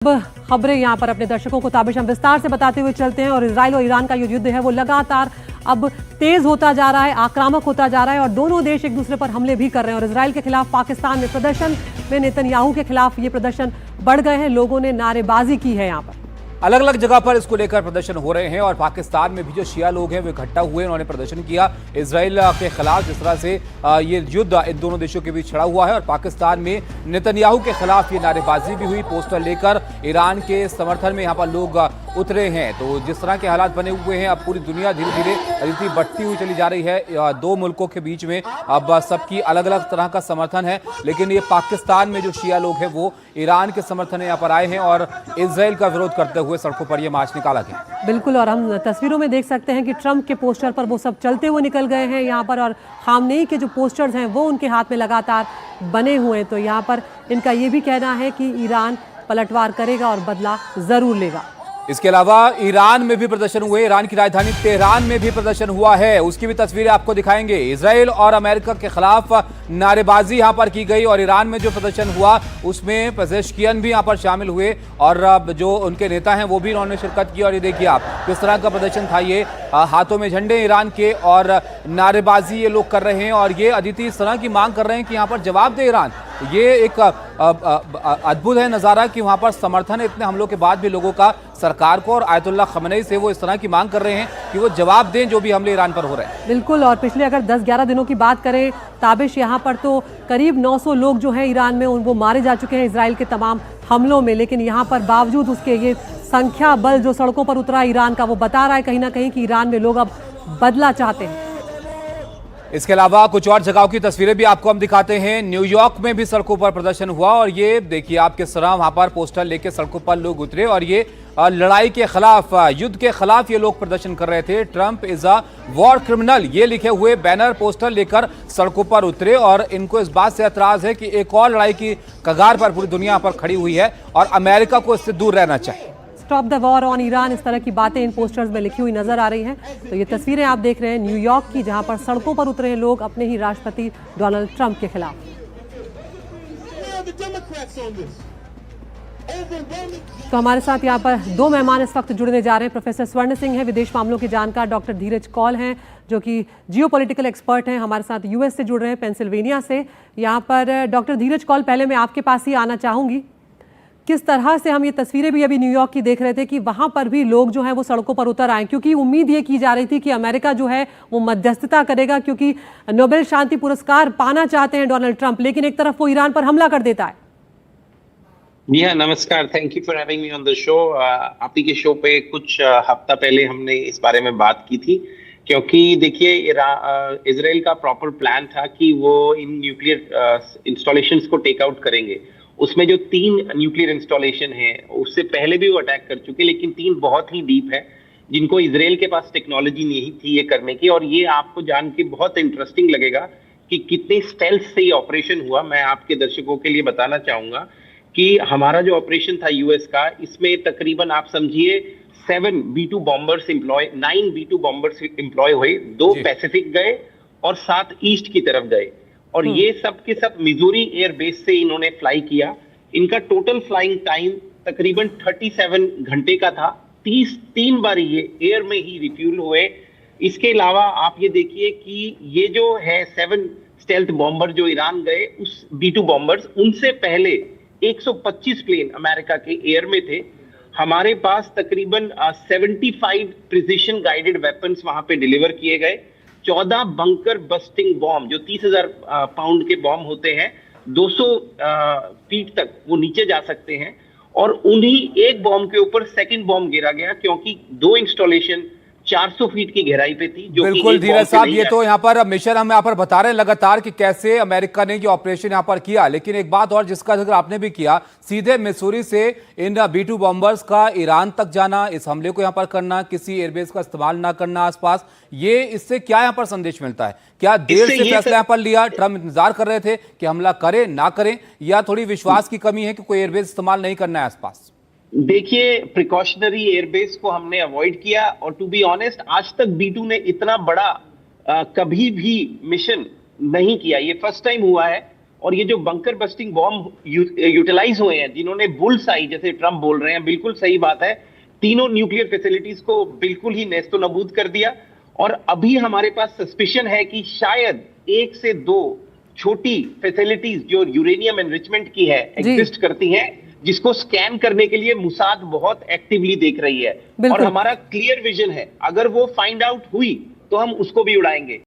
अब खबरें यहाँ पर अपने दर्शकों को ताबिश हम विस्तार से बताते हुए चलते हैं। और इजराइल और ईरान का जो युद्ध है वो लगातार अब तेज होता जा रहा है, आक्रामक होता जा रहा है और दोनों देश एक दूसरे पर हमले भी कर रहे हैं। और इजराइल के खिलाफ पाकिस्तान में प्रदर्शन में नेतन्याहू के खिलाफ ये प्रदर्शन बढ़ गए हैं। लोगों ने नारेबाजी की है। यहाँ पर अलग अलग जगह पर इसको लेकर प्रदर्शन हो रहे हैं और पाकिस्तान में भी जो शिया लोग हैं वे इकट्ठा हुए, उन्होंने प्रदर्शन किया इजराइल के खिलाफ। जिस तरह से ये युद्ध इन दोनों देशों के बीच छिड़ा हुआ है और पाकिस्तान में नेतन्याहू के खिलाफ ये नारेबाजी भी हुई, पोस्टर लेकर ईरान के समर्थन में यहाँ पर लोग उतरे हैं। तो जिस तरह के हालात बने हुए हैं, अब पूरी दुनिया धीरे धीरे रीति बढ़ती हुई चली जा रही है। दो मुल्कों के बीच में अब सबकी अलग अलग तरह का समर्थन है, लेकिन ये पाकिस्तान में जो शिया लोग हैं वो ईरान के समर्थन में यहाँ पर आए हैं और इजराइल का विरोध करते हुए सड़कों पर यह मार्च निकाला गया। बिल्कुल, और हम तस्वीरों में देख सकते हैं कि ट्रंप के पोस्टर पर वो सब चलते हुए निकल गए हैं यहाँ पर, और खामनेई के जो पोस्टर्स हैं वो उनके हाथ में लगातार बने हुए हैं। तो यहाँ पर इनका ये भी कहना है कि ईरान पलटवार करेगा और बदला जरूर लेगा। इसके अलावा ईरान में भी प्रदर्शन हुए, ईरान की राजधानी तेहरान में भी प्रदर्शन हुआ है, उसकी भी तस्वीरें आपको दिखाएंगे। इजराइल और अमेरिका के खिलाफ नारेबाजी यहां पर की गई और ईरान में जो प्रदर्शन हुआ उसमें पेजेश्कियन भी यहां पर शामिल हुए और जो उनके नेता हैं वो भी उन्होंने शिरकत की। और ये देखिए आप किस तरह का प्रदर्शन था, ये हाथों में झंडे ईरान के और नारेबाजी ये लोग कर रहे हैं और ये अदिति इस तरह की मांग कर रहे हैं कि यहाँ पर जवाब दे ईरान। ये एक अद्भुत है नज़ारा कि वहाँ पर समर्थन है इतने हमलों के बाद भी लोगों का सरकार को, और आयतुल्लाह खमेनी से वो इस तरह की मांग कर रहे हैं कि वो जवाब दें जो भी हमले ईरान पर हो रहे हैं। बिल्कुल, और पिछले अगर 10-11 दिनों की बात करें ताबिश, यहाँ पर तो करीब 900 लोग जो हैं ईरान में वो मारे जा चुके हैं इजराइल के तमाम हमलों में। लेकिन यहाँ पर बावजूद उसके ये संख्या बल जो सड़कों पर उतरा ईरान का, वो बता रहा है कहीं ना कहीं कि ईरान में लोग अब बदला चाहते हैं। इसके अलावा कुछ और जगहों की तस्वीरें भी आपको हम दिखाते हैं। न्यूयॉर्क में भी सड़कों पर प्रदर्शन हुआ और ये देखिए आप किस तरह वहां पर पोस्टर लेके सड़कों पर लोग उतरे और ये लड़ाई के खिलाफ, युद्ध के खिलाफ ये लोग प्रदर्शन कर रहे थे। Trump is a war criminal, ये लिखे हुए बैनर पोस्टर लेकर सड़कों पर उतरे और इनको इस बात से एतराज है कि एक और लड़ाई की कगार पर पूरी दुनिया पर खड़ी हुई है और अमेरिका को इससे दूर रहना चाहिए। Stop the war on Iran, इस तरह की बातें इन पोस्टर्स में लिखी हुई नजर आ रही हैं। तो ये तस्वीरें आप देख रहे हैं न्यूयॉर्क की, जहां पर सड़कों पर उतरे हैं लोग अपने ही राष्ट्रपति डोनाल्ड ट्रंप के खिलाफ। तो हमारे साथ यहाँ पर दो मेहमान इस वक्त जुड़ने जा रहे हैं। प्रोफेसर स्वर्ण सिंह हैं, विदेश मामलों के जानकार। डॉक्टर धीरज कौल हैं जो कि जियोपॉलिटिकल एक्सपर्ट हैं, हमारे साथ यूएस से जुड़ रहे हैं, पेंसिल्वेनिया से। यहाँ पर डॉक्टर धीरज कौल, पहले मैं आपके पास ही आना चाहूँगी। किस तरह से हम ये तस्वीरें भी अभी न्यूयॉर्क की देख रहे थे कि वहां पर भी लोग जो हैं वो सड़कों पर उतर आए, क्योंकि उम्मीद ये की जा रही थी कि अमेरिका जो है वो मध्यस्थता करेगा, क्योंकि नोबेल शांति पुरस्कार पाना चाहते हैं डोनाल्ड ट्रंप, लेकिन एक तरफ वो ईरान पर हमला कर देता है। जी हाँ, नमस्कार, thank you for having me on the show. आप ही के शो पे कुछ हफ्ता पहले हमने इस बारे में बात की थी, क्योंकि देखिए इजराइल का प्रॉपर प्लान था कि वो इन न्यूक्लियर इंस्टॉलेशंस को टेक आउट करेंगे। उसमें जो 3 न्यूक्लियर इंस्टॉलेशन है उससे पहले भी वो अटैक कर चुके, लेकिन 3 बहुत ही डीप है जिनको इजराइल के पास टेक्नोलॉजी नहीं थी ये करने की। और ये आपको जान के बहुत इंटरेस्टिंग लगेगा कि कितने स्टेल्थ से ये ऑपरेशन हुआ। मैं आपके दर्शकों के लिए बताना चाहूंगा कि हमारा जो ऑपरेशन था यूएस का, इसमें तकरीबन आप समझिए 7 B-2 bombers employ, 9 B-2 bombers employ हुए, 2 पैसिफिक गए और 7 ईस्ट की तरफ गए। और ये सब के सब मिजोरी एयर बेस से इन्होंने फ्लाई किया। इनका टोटल फ्लाइंग टाइम तकरीबन 37 घंटे का था। 3 बार ये एयर में ही रिफ्यूल हुए। इसके अलावा आप ये देखिए कि ये जो है 7 स्टेल्थ बॉम्बर जो ईरान गए, उस B-2 बॉम्बर्स, उनसे पहले 125 प्लेन अमेरिका के एयर में थे। हमारे पास तकरीबन 75 प्रिसिशन गाइडेड वेपन्स वहां पे डिलीवर किए गए। 14 बंकर बस्टिंग बॉम्ब जो 30,000 पाउंड के बॉम्ब होते हैं, 200 फीट तक वो नीचे जा सकते हैं। और उन्हीं एक बॉम्ब के ऊपर सेकंड बॉम्ब गिरा गया, क्योंकि 2 इंस्टॉलेशन 400 फीट की गहराई पे थी। जो बिल्कुल धीरज साहब, ये तो यहाँ पर मिशन हम यहाँ पर बता रहे हैं लगातार कि कैसे अमेरिका ने ये ऑपरेशन यहाँ पर किया, लेकिन एक बात और जिसका जिक्र आपने भी किया, सीधे मिसूरी से इन B-2 बॉम्बर्स का ईरान तक जाना, इस हमले को यहाँ पर करना, किसी एयरबेस का इस्तेमाल ना करना आसपास, ये इससे क्या यहाँ पर संदेश मिलता है? क्या देर से फैसला यहाँ पर लिया? ट्रंप इंतजार कर रहे थे कि हमला करें ना करें, या थोड़ी विश्वास की कमी है कि कोई एयरबेस इस्तेमाल नहीं करना है आसपास? देखिए, प्रिकॉशनरी एयरबेस को हमने अवॉइड किया और टू बी ऑनेस्ट आज तक B-2 ने इतना बड़ा कभी भी मिशन नहीं किया, ये फर्स्ट टाइम हुआ है। और ये जो बंकर बस्टिंग बॉम्ब यूटिलाइज हुए हैं, जिन्होंने बुल्स आई जैसे ट्रम्प बोल रहे हैं, बिल्कुल सही बात है, तीनों न्यूक्लियर फैसिलिटीज को बिल्कुल ही नेस्तो नबूद कर दिया। और अभी हमारे पास सस्पिशन है कि शायद 1 से 2 छोटी फैसिलिटीज जो यूरेनियम एनरिचमेंट की है एग्जिस्ट करती हैं, जिसको स्कैन करने के लिए मुसाद बहुत एक्टिवली देख रही है। और हमारा क्लियर विजन है, अगर वो फाइंड आउट हुई तो हम उसको भी उड़ाएंगे।